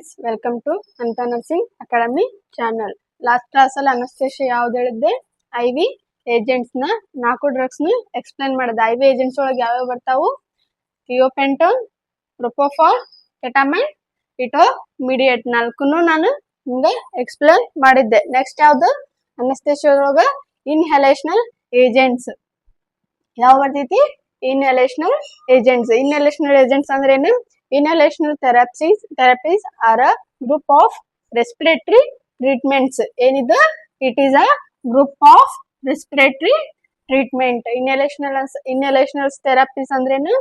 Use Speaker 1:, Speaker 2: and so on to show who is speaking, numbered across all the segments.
Speaker 1: Friends, welcome to ಅಂತ nursing academy channel. Last class ಅಲ್ಲಿ anaesthesia ಯಾವ್ದು ಹೇಳಿದ್ದೆ? IV ಏಜೆಂಟ್ಸ್ ನ 4 ಡ್ರಗ್ಸ್ ನ ಎಕ್ಸ್ಪ್ಲೈನ್ ಮಾಡಿದೆ. IV ಏಜೆಂಟ್ಸ್ ಒಳಗೆ ಯಾವ್ಯಾವ ಬರ್ತಾವು? ಥಿಯೋಪೆಂಟೋನ್, ಪ್ರೊಪೋಫಾಲ್, ಕೆಟಾಮೈನ್, ಇಟೋಮಿಡಿಯೇಟ್ 4 ನಾನು ನಿಮ್ಗೆ ಎಕ್ಸ್ಪ್ಲೈನ್ ಮಾಡಿದ್ದೆ. ನೆಕ್ಸ್ಟ್ ಯಾವ್ದು? ಅನಸ್ತೇಶಿಯಾ ಒಳಗ ಇನ್ಹಲೇಷನಲ್ ಏಜೆಂಟ್ಸ್ ಯಾವ ಬರ್ತೈತಿ? ಇನ್ಹಲೇಷನಲ್ ಏಜೆಂಟ್ಸ್. ಇನ್ಹಲೇಷನಲ್ ಏಜೆಂಟ್ಸ್ ಅಂದ್ರೆ ಏನು? Inhalational therapies are a group of respiratory treatments. ಏನಿದು? It is a group of respiratory treatment. Inhalational therapies ಅಂದ್ರೇನು?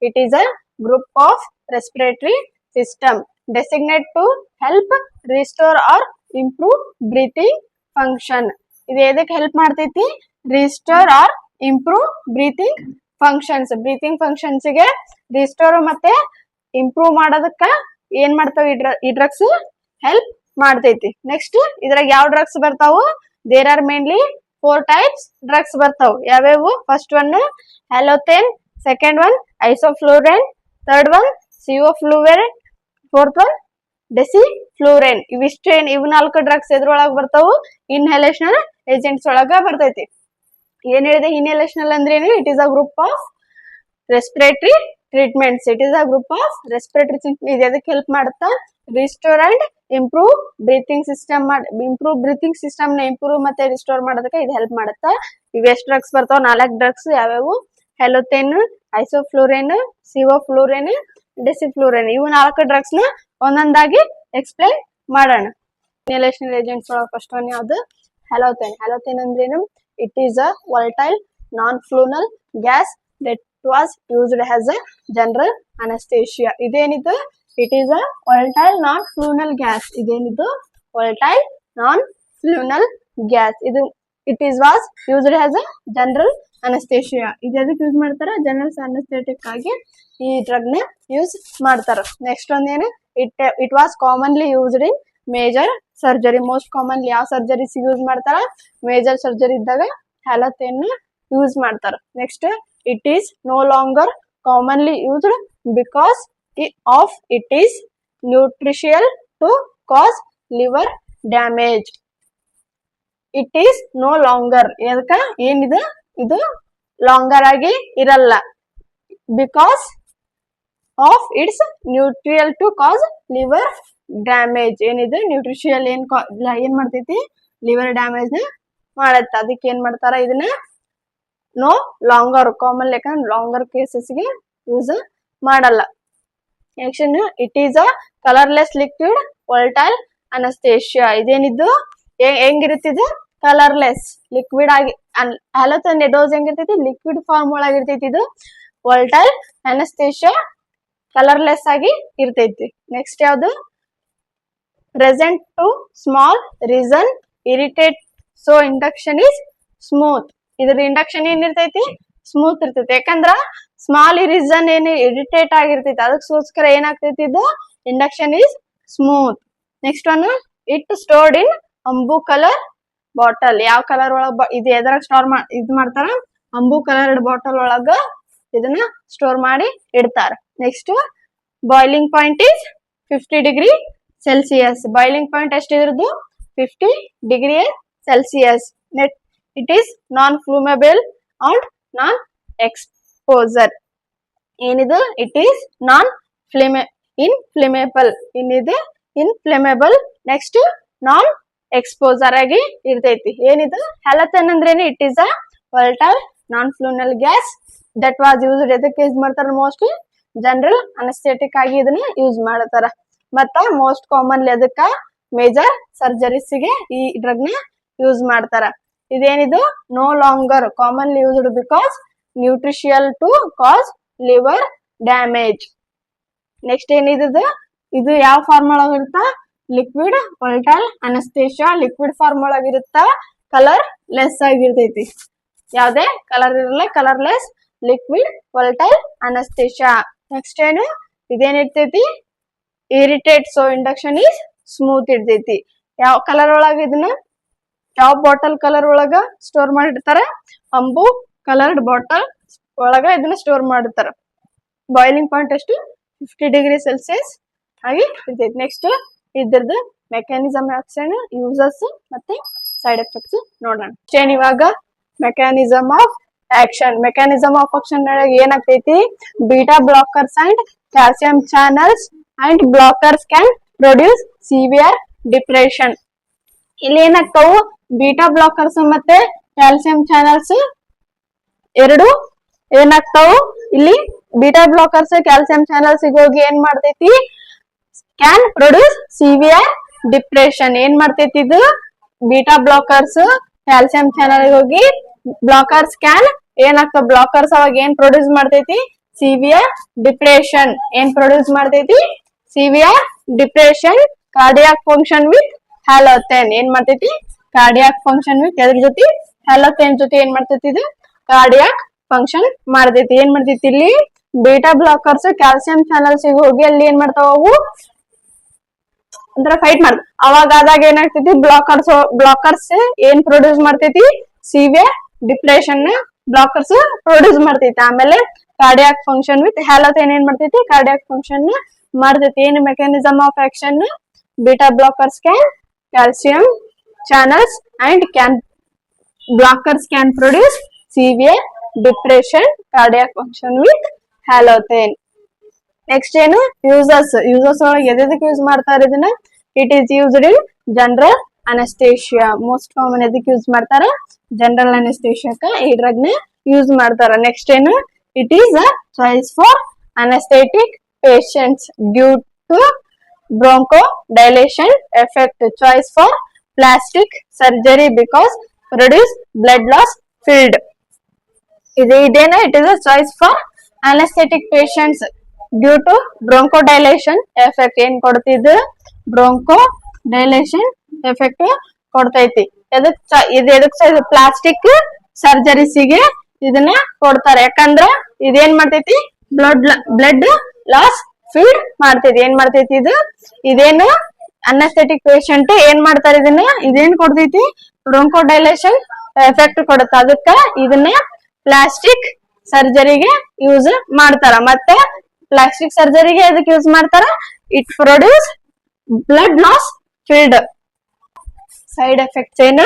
Speaker 1: It is a group of respiratory system designed to help restore or improve breathing function. ಇದು ಎದಕ್ಕೆ help ಮಾಡ್ತೈತಿ? Restore or improve breathing functions. Breathing functions ಗೆ restore ಮತ್ತೆ improve ಮಾಡೋದಕ್ಕ ಏನ್ ಮಾಡ್ತಾವ ಈ ಡ್ರಗ್ಸ್? ಹೆಲ್ಪ್ ಮಾಡ್ತೈತಿ. ನೆಕ್ಸ್ಟ್ ಇದ್ರಾಗ ಯಾವ ಡ್ರಗ್ಸ್ ಬರ್ತಾವು? There are mainly 4 types drugs ಬರ್ತಾವ. ಯಾವ್ಯಾವು? First one halothane, second one isoflurane, third one sevoflurane, fourth one desflurane. ಇವು 4 ಡ್ರಗ್ಸ್ ಎದ್ರೊಳಗ ಬರ್ತಾವು? ಇನ್ಹಲೇಷನಲ್ ಏಜೆಂಟ್ಸ್ ಒಳಗ ಬರ್ತೈತಿ. ಏನ್ ಹೇಳಿದೆ? ಇನ್ಹಲೇಷನಲ್ ಅಂದ್ರೆ ಏನು? It is a group of respiratory treatments. It is a group of respiratory treatment. ಇದು ಎದಕ್ಕೆ ಹೆಲ್ಪ್ ಮಾಡುತ್ತಾ? Restore and improve breathing system breathing system ನ ಇಂಪ್ರೂವ್ ಮತ್ತೆ ರಿಸ್ಟೋರ್ ಮಾಡೋದಕ್ಕೆ ಇದು ಹೆಲ್ಪ್ ಮಾಡುತ್ತಾ. ಇವ್ ಎಷ್ಟು ಡ್ರಗ್ಸ್ ಬರ್ತಾವ? 4 ಡ್ರಗ್ಸ್. ಯಾವ್ಯಾವು? ಹೆಲೋಥೇನ್, ಐಸೋಫ್ಲೋರೇನ್, ಸಿಯೋಫ್ಲೂರೆನ್, ಡೆಸಿಫ್ಲೂರೆನ್. ಇವು 4 ಡ್ರಗ್ಸ್ ನ ಒಂದೊಂದಾಗಿ ಎಕ್ಸ್ಪ್ಲೈನ್ ಮಾಡೋಣ. ಇನ್ಹಲೇಷನಲ್ ಏಜೆಂಟ್ಸ್ ಒಳಗೆ ಫಸ್ಟ್ ಒನ್ ಯಾವ್ದು? ಹ್ಯಾಲೋಥೇನ್. ಹ್ಯಾಲೋಥೇನ್ ಅಂದ್ರೇನು? It is a volatile non-fluonal gas that was used as a general anesthesia. ಇದೇನಿದು? It is a volatile non-fluonal gas. ಇದೇನಿದು? volatile non-fluonal gas. ಇದು was used as a general anaesthesia. ಇದು ಎದಕ್ಕೆ use ಮಾಡ್ತಾರ? General anaesthetic ಆಗಿ ಈ drug ನ use ಮಾಡ್ತಾರ. ನೆಕ್ಸ್ಟ್ ಒಂದೇನು? It was commonly used in major surgery. Most commonly ಯಾವ ಸರ್ಜರೀಸ್ ಯೂಸ್ ಮಾಡ್ತಾರ? ಮೇಜರ್ ಸರ್ಜರಿ ಇದ್ದಾಗ ಹ್ಯಾಲೋಥೇನ್ ಯೂಸ್ ಮಾಡ್ತಾರ. Next it is no longer commonly used because of it is ನ್ಯೂಟ್ರಿಷಿಯಲ್ to cause liver damage. It is no longer ಎದಕ್ಕ? ಏನಿದೆ? ಇದು longer ಆಗಿ ಇರಲ್ಲ. Because of its potential to cause liver damage. ಏನಿದೆ? ನ್ಯೂಟ್ರಿಷಿಯಲ್ ಏನ್ ಮಾಡ್ತೈತಿ? ಲಿವರ್ ಡ್ಯಾಮೇಜ್ ನ ಮಾಡತ್ತ. ಅದಕ್ಕೆ ಏನ್ ಮಾಡ್ತಾರ? ಇದನ್ನ ನೋ ಲಾಂಗರ್ ಕಾಮನ್ ಯಾಕಂದ್ರೆ ಲಾಂಗರ್ ಕೇಸಸ್ಗೆ ಯೂಸ್ ಮಾಡಲ್ಲ. Next it is a colourless liquid volatile anaesthesia. ಇದೇನಿದ್ದು? ಹೆಂಗಿರುತ್ತಿದೆ? ಕಲರ್ಲೆಸ್ ಲಿಕ್ವಿಡ್ ಆಗಿ. ಹ್ಯಾಲೋಥೇನ್ ಡೋಸ್ ಹೆಂಗಿರ್ತೈತಿ? ಲಿಕ್ವಿಡ್ ಫಾರ್ಮ್ ಒಳಗಿರ್ತೈತಿ. ಇದು volatile ಅನಸ್ತೇಶಿಯಾ ಕಲರ್ಲೆಸ್ ಆಗಿ ಇರ್ತೈತಿ. ನೆಕ್ಸ್ಟ್ ಯಾವ್ದು? Present to small reason irritate so induction is smooth. ಇದ್ರ ಇಂಡಕ್ಷನ್ ಏನಿರ್ತೈತಿ? ಸ್ಮೂತ್ ಇರ್ತೈತಿ. ಯಾಕಂದ್ರ ಸ್ಮಾಲ್ ರೀಸನ್ ಏನು ಇರಿಟೇಟ್ ಆಗಿರ್ತೈತಿ. ಅದಕ್ಕೋಸ್ಕರ ಏನಾಗ್ತೈತಿ? ಇದು induction is smooth. Next one it stored in amber colour bottle. ಯಾವ ಕಲರ್ ಒಳಗ ಇದು ಎದ್ರಾಗ ಸ್ಟೋರ್ ಮಾಡ್ತಾರ? ಅಂಬು ಕಲರ್ಡ್ ಬಾಟಲ್ ಒಳಗ ಇದನ್ನ ಸ್ಟೋರ್ ಮಾಡಿ ಇಡ್ತಾರ. Next boiling point is 50 degree Celsius. Boiling point ಎಷ್ಟು ಇದ್ರದ್ದು? 50 degree Celsius. It is non flammable and non explosive. ಏನಿದು? It is non inflammable. ಏನಿದೆ? ಇನ್ಫ್ಲೇಮೇಬಲ್. ನೆಕ್ಸ್ಟ್ ನಾನ್ ಎಕ್ಸ್ಪೋಸರ್ ಆಗಿ ಇರ್ತೈತಿ. ಏನಿದು? ಹ್ಯಾಲೋಥೇನ್ ಅಂದ್ರೇನು? It is a volatile non-fluonal gas that was used. ಎದಕ್ಕೆ use ಮಾಡ್ತಾರ? ಮೋಸ್ಟ್ಲಿ ಜನರಲ್ ಅನಸ್ಥೆಟಿಕ್ ಆಗಿ ಇದನ್ನ ಯೂಸ್ ಮಾಡ್ತಾರ. ಮತ್ತ ಮೋಸ್ಟ್ ಕಾಮನ್ಲಿ ಅದಕ್ಕ ಮೇಜರ್ ಸರ್ಜರೀಸ್ ಗೆ ಈ ಡ್ರಗ್ ನ ಯೂಸ್ ಮಾಡ್ತಾರ. ಇದೇನಿದು? No longer commonly used because ನ್ಯೂಟ್ರಿಷಿಯಲ್ to cause liver damage. Next ಏನಿದು? ಇದು ಯಾವ ಫಾರ್ಮ್ ಒಳಗಿರುತ್ತ? Liquid volatile anaesthesia liquid form ಒಳಗಿರುತ್ತ. ಕಲರ್ ಲೆಸ್ ಆಗಿರ್ತೈತಿ. ಯಾವ್ದೇ ಕಲರ್ ಇರಲ್ಲ. Colourless liquid volatile anaesthesia. Next ಏನು? ಇದೇನಿರ್ತೈತಿ? Irritate so induction is smooth ಇರ್ತೈತಿ. ಯಾವ ಕಲರ್ ಒಳಗ ಇದನ್ನ? ಯಾವ ಬಾಟಲ್ ಕಲರ್ ಒಳಗ ಸ್ಟೋರ್ ಮಾಡಿರ್ತಾರ? ಅಂಬು ಕಲರ್ಡ್ ಬಾಟಲ್ ಒಳಗ ಇದನ್ನ ಸ್ಟೋರ್ ಮಾಡಿರ್ತಾರ. ಬಾಯ್ಲಿಂಗ್ ಪಾಯಿಂಟ್ ಎಷ್ಟು? 50 ಡಿಗ್ರಿ ಸೆಲ್ಸಿಯಸ್ ಆಗಿ ಇರ್ತೈತಿ. ನೆಕ್ಸ್ಟ್ ಇದ್ರದ್ದು ಮೆಕ್ಯಾನಿಸಮ್ ಆಕ್ಷನ್, ಯೂಸಸ್ ಮತ್ತೆ ಸೈಡ್ ಎಫೆಕ್ಟ್ಸ್ ನೋಡೋಣ. ಇವಾಗ mechanism of action. Mechanism of action ಏನಾಗ್ತೈತಿ, beta blockers and calcium channels and blockers can produce severe depression. ಇಲ್ಲಿ ಏನಾಗ್ತಾವು, ಬೀಟಾ ಬ್ಲಾಕರ್ಸ್ ಮತ್ತೆ ಕ್ಯಾಲ್ಸಿಯಂ ಚಾನಲ್ಸ್ ಎರಡು ಏನಾಗ್ತಾವು, ಇಲ್ಲಿ ಬೀಟಾ ಬ್ಲಾಕರ್ಸ್ ಕ್ಯಾಲ್ಸಿಯಂ ಚಾನಲ್ಸ್ ಹೋಗಿ ಏನ್ ಮಾಡ್ತೈತಿ, ಕ್ಯಾನ್ ಪ್ರೊಡ್ಯೂಸ್ ಸಿವಿಯರ್ ಡಿಪ್ರೆಷನ್. ಏನ್ ಮಾಡ್ತೈತಿ ಇದು, ಬೀಟಾ ಬ್ಲಾಕರ್ಸ್ ಕ್ಯಾಲ್ಸಿಯಂ ಚಾನಲ್ ಹೋಗಿ ಬ್ಲಾಕರ್ಸ್ ಕ್ಯಾನ್ ಏನಾಗ್ತಾವ, ಬ್ಲಾಕರ್ಸ್ ಅವಾಗ ಏನ್ ಪ್ರೊಡ್ಯೂಸ್ ಮಾಡ್ತೈತಿ, ಸಿವಿಯರ್ ಡಿಪ್ರೆಷನ್. ಏನ್ ಪ್ರೊಡ್ಯೂಸ್ ಮಾಡ್ತೈತಿ, severe depression. Cardiac function with halothane. ಏನ್ ಮಾಡ್ತೈತಿ, ಕಾರ್ಡಿಯಾಕ್ ಫಂಕ್ಷನ್ ವಿತ್ ಎದ್ರ ಜೊತೆ, ಹ್ಯಾಲೋಥೆನ್ ಜೊತೆ ಏನ್ ಮಾಡ್ತೈತಿ, ಇದು ಕಾರ್ಡಿಯಾಕ್ ಫಂಕ್ಷನ್ ಮಾಡ್ತೈತಿ. ಏನ್ ಮಾಡ್ತೈತಿ, ಇಲ್ಲಿ ಬೀಟಾ ಬ್ಲಾಕರ್ಸ್ ಕ್ಯಾಲ್ಸಿಯಂ ಚಾನಲ್ಸ್ ಹೋಗಿ ಅಲ್ಲಿ ಏನ್ ಮಾಡ್ತಾವ, ಅವು ಒಂಥರ ಫೈಟ್ ಮಾಡ. ಅವಾಗ ಆದಾಗ ಏನಾಗ್ತೈತಿ, ಬ್ಲಾಕರ್ಸ್ ಏನ್ ಪ್ರೊಡ್ಯೂಸ್ ಮಾಡ್ತೈತಿ, ಸಿವಿಯರ್ ಡಿಪ್ರೆಷನ್ ಬ್ಲಾಕರ್ಸ್ ಪ್ರೊಡ್ಯೂಸ್ ಮಾಡ್ತೈತಿ. ಆಮೇಲೆ ಕಾರ್ಡಿಯಾಕ್ ಫಂಕ್ಷನ್ ವಿತ್ ಹ್ಯಾಲೋಥೆನ್ ಏನ್ ಮಾಡ್ತೈತಿ, ಕಾರ್ಡಿಯಾಕ್ ಫಂಕ್ಷನ್ ಮಾಡ್ತೈತಿ. ಏನ್ mechanism of action, beta blockers can calcium channels and can blockers can produce severe depression, cardiac function with halothane. Next ಏನು, uses. Uses ಒಳಗೆ ಎದಕ್ಕೆ use ಮಾಡ್ತಾರೆ ಇದನ್ನ, it is used in general anaesthesia. Most common ಎದಕ್ಕೆ use ಮಾಡ್ತಾರ, general ಅನಸ್ತೇಶಿಯಾಕ ಈ drug ನ ಯೂಸ್ ಮಾಡ್ತಾರ. ನೆಕ್ಸ್ಟ್ ಏನು, it is a choice for anaesthetic patients due to bronchodilation effect. Choice for plastic surgery because produce blood loss field. ಇದೇನ, it is a choice for anaesthetic patients due to bronchodilation effect. ಏನ್ ಕೊಡ್ತಿದ್ದು, ಬ್ರೋಂಕೋಡೈಲೇಷನ್ effect ಕೊಡ್ತೈತಿ. ಎದಕ್ plastic ಸರ್ಜರೀಸಿಗೆ ಇದನ್ನ ಕೊಡ್ತಾರೆ. ಯಾಕಂದ್ರ ಇದೇನ್ ಮಾಡ್ತೈತಿ, ಬ್ಲಡ್ ಲಾಸ್ ಫೀಡ್ ಮಾಡ್ತೈತಿ. ಏನ್ ಮಾಡ್ತೈತಿ ಇದು, ಇದೇನು ಅನಸ್ಥೆಟಿಕ್ ಪೇಷಂಟ್ ಏನ್ ಮಾಡ್ತಾರೆ, ಇದೇನ್ ಕೊಡ್ತೈತಿ, ಬ್ರೋಂಕೋಡೈಲೇಷನ್ ಎಫೆಕ್ಟ್ ಕೊಡುತ್ತ. ಅದಕ್ಕ ಇದನ್ನ ಪ್ಲಾಸ್ಟಿಕ್ ಸರ್ಜರಿಗೆ ಯೂಸ್ ಮಾಡ್ತಾರ. ಮತ್ತೆ ಪ್ಲಾಸ್ಟಿಕ್ ಸರ್ಜರಿಗೆ ಅದಕ್ಕೆ ಯೂಸ್ ಮಾಡ್ತಾರ, it produce blood loss field. Side effects ಏನು,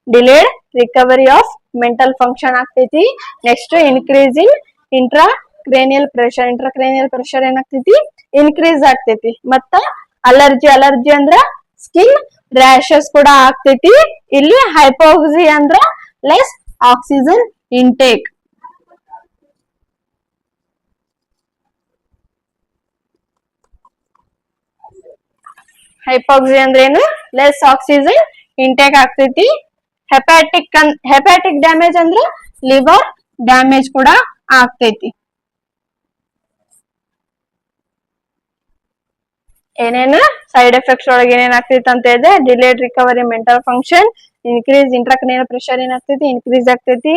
Speaker 1: delayed recovery of mental function ಆಗ್ತೈತಿ. Next increase in intracranial pressure. Intracranial pressure ಏನಾಗ್ತೈತಿ, ಇನ್ಕ್ರೀಸ್ ಆಗ್ತೈತಿ. ಮತ್ತ ಅಲರ್ಜಿ. ಅಲರ್ಜಿ ಅಂದ್ರ ಸ್ಕಿನ್ ರ್ಯಾಶಸ್ ಕೂಡ ಆಗ್ತೈತಿ. ಇಲ್ಲಿ ಹೈಪೋಕ್ಸಿ ಅಂದ್ರ ಲೆಸ್ ಆಕ್ಸಿಜನ್ ಇಂಟೇಕ್. ಹೈಪೋಕ್ಸಿ ಅಂದ್ರೆ ಏನು, ಲೆಸ್ ಆಕ್ಸಿಜನ್ ಇಂಟೇಕ್ ಆಗ್ತೈತಿ. ಹೆಪಾಟಿಕ್ ಡ್ಯಾಮೇಜ್ ಅಂದ್ರೆ ಲಿವರ್ ಡ್ಯಾಮೇಜ್ ಕೂಡ ಆಗ್ತೈತಿ. ಏನೇನು ಸೈಡ್ ಎಫೆಕ್ಟ್ಸ್ ಒಳಗೆ ಏನೇನ್ ಆಗ್ತೈತಿ ಅಂತ ಹೇಳಿದ್ರೆ, delayed recovery mental function, increase intracranial pressure ಏನಾಗ್ತೈತಿ, ಇನ್ಕ್ರೀಸ್ ಆಗ್ತೈತಿ.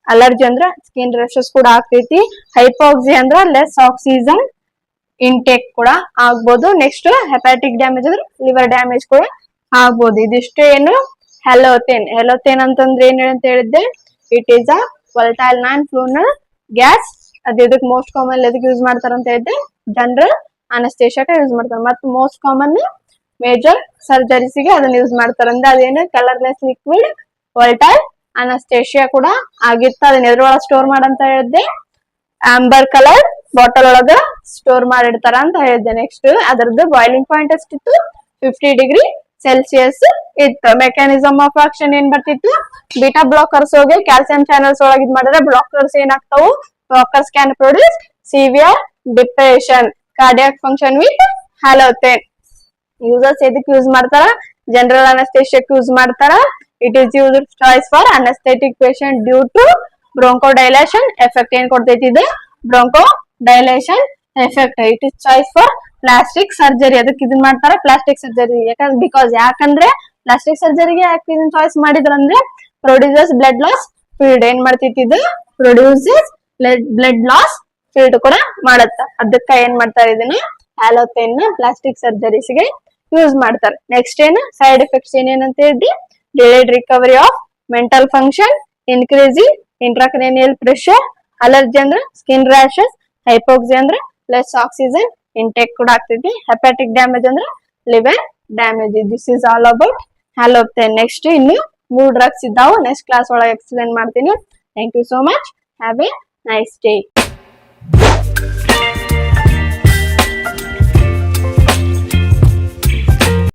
Speaker 1: ಅಲರ್ಜಿ ಅಂದ್ರ ಸ್ಕಿನ್ ರ್ಯಾಶಸ್ ಕೂಡ ಆಗ್ತೈತಿ. ಹೈಪೋಕ್ಸಿ ಅಂದ್ರ ಲೆಸ್ ಆಕ್ಸಿಜನ್ ಇಂಟೇಕ್ ಕೂಡ ಆಗ್ಬೋದು. ನೆಕ್ಸ್ಟ್ ಹೆಪಾಟಿಕ್ ಡ್ಯಾಮೇಜ್ ಅಂದ್ರೆ ಲಿವರ್ ಡ್ಯಾಮೇಜ್ ಕೂಡ ಆಗ್ಬೋದು. ಇದಿಷ್ಟು ಏನು, ಹ್ಯಾಲೋಥೆನ್. ಹ್ಯಾಲೋಥೆನ್ ಅಂತಂದ್ರೆ ಏನ್ ಅಂತ ಹೇಳಿದ್ದೆ, it is a volatile non flammable gas. ಅದ್ ಇದಕ್ ಮೋಸ್ಟ್ ಕಾಮನ್ ಎದಕ್ಕೆ ಯೂಸ್ ಮಾಡ್ತಾರ ಅಂತ ಹೇಳಿದ್ದೆ, ಜನರಲ್ ಅನಸ್ತೇಶಿಯಾಕ ಯೂಸ್ ಮಾಡ್ತಾರ. ಮತ್ತೆ ಮೋಸ್ಟ್ ಕಾಮನ್ ಮೇಜರ್ ಸರ್ಜರೀಸ್ಗೆ ಅದನ್ನ ಯೂಸ್ ಮಾಡ್ತಾರ. ಅಂದ್ರೆ ಅದೇನು ಕಲರ್ಲೆಸ್ ಲಿಕ್ವಿಡ್ ವೋಲಟೈಲ್ ಅನಸ್ತೇಶಿಯಾ ಕೂಡ ಆಗಿತ್ತ. ಅದನ್ನ ಎದ್ರೊಳಗ ಸ್ಟೋರ್ ಮಾಡಂತ ಹೇಳಿದ್ದೆ, ಆಂಬರ್ ಕಲರ್ ಬಾಟಲ್ ಒಳಗ ಸ್ಟೋರ್ ಮಾಡಿಡ್ತಾರ ಅಂತ ಹೇಳಿದ್ದೆ. ನೆಕ್ಸ್ಟ್ ಅದರದ್ದು ಬಾಯ್ಲಿಂಗ್ ಪಾಯಿಂಟ್ ಎಷ್ಟಿತ್ತು, 50 ಡಿಗ್ರಿ ಸೆಲ್ಸಿಯಸ್ ಇತ್ತು. ಮೆಕ್ಯಾನಿಸಮ್ ಆಫ್ ಆಕ್ಷನ್ ಏನ್ ಬರ್ತಿತ್ತು, ಬೀಟಾ ಬ್ಲಾಕರ್ಸ್ ಹೋಗಿ ಕ್ಯಾಲ್ಸಿಯಂ ಚಾನಲ್ಸ್ ಒಳಗೆ ಇದ್ ಮಾಡಿದ್ರೆ ಬ್ಲಾಕರ್ಸ್ ಏನಾಗ್ತಾವು, blockers can produce severe depression, cardiac function with halothane. Users ಎದಕ್ಕೆ ಯೂಸ್ ಮಾಡ್ತಾರ, ಜನರಲ್ ಅನಸ್ತೇಶಿಯಾಕ್ ಯೂಸ್ ಮಾಡ್ತಾರ. It is used choice for anaesthetic patient due to bronchodilation effect. ಏನ್ ಕೊಡ್ತೈತಿ ಇದು, bronchodilation effect. It is choice for plastic surgery. ಅದಕ್ಕೆ ಇದನ್ ಮಾಡ್ತಾರ, ಪ್ಲಾಸ್ಟಿಕ್ ಸರ್ಜರಿ. ಯಾಕಂದ್ರೆ ಪ್ಲಾಸ್ಟಿಕ್ ಸರ್ಜರಿಗೆ ಯಾಕೆ ಇದನ್ನ ಚಾಯ್ಸ್ ಮಾಡಿದ್ರಂದ್ರೆ, ಪ್ರೊಡ್ಯೂಸಸ್ ಬ್ಲಡ್ ಲಾಸ್ ಫೀಲ್ಡ್. ಏನ್ ಮಾಡ್ತೈತಿ ಇದು, ಪ್ರೊಡ್ಯೂಸಸ್ ಬ್ಲಡ್ ಲಾಸ್ ಫೀಲ್ಡ್ ಕೂಡ ಮಾಡತ್ತ. ಅದಕ್ಕ ಏನ್ ಮಾಡ್ತಾರೆ, ಇದನ್ನ ಹ್ಯಾಲೋಥೆನ್ ಪ್ಲಾಸ್ಟಿಕ್ ಸರ್ಜರೀಸ್ಗೆ ಯೂಸ್ ಮಾಡ್ತಾರೆ. ನೆಕ್ಸ್ಟ್ ಏನು ಸೈಡ್ ಎಫೆಕ್ಟ್ಸ್ ಏನೇನಂತ ಹೇಳಿ, delayed recovery of mental function, increase in intracranial pressure, allergy ಅಂದ್ರೆ ಸ್ಕಿನ್ ರ್ಯಾಶಸ್, ಹೈಪೋಕ್ಸಿ ಅಂದ್ರೆ ಲೆಸ್ ಆಕ್ಸಿಜನ್ ಇಂಟೇಕ್ ಕೂಡ ಆಗ್ತೈತಿ. ಹೆಪಾಟಿಕ್ ಡ್ಯಾಮೇಜ್ ಅಂದ್ರೆ liver damage. This is all about halothane. Next ಇನ್ನು 3 ಡ್ರಗ್ಸ್ ಇದ್ದಾವು, ನೆಕ್ಸ್ಟ್ ಕ್ಲಾಸ್ ಒಳಗೆ ಎಕ್ಸ್ಪ್ಲೇನ್ ಮಾಡ್ತೀನಿ. Thank you so much. Have a nice day.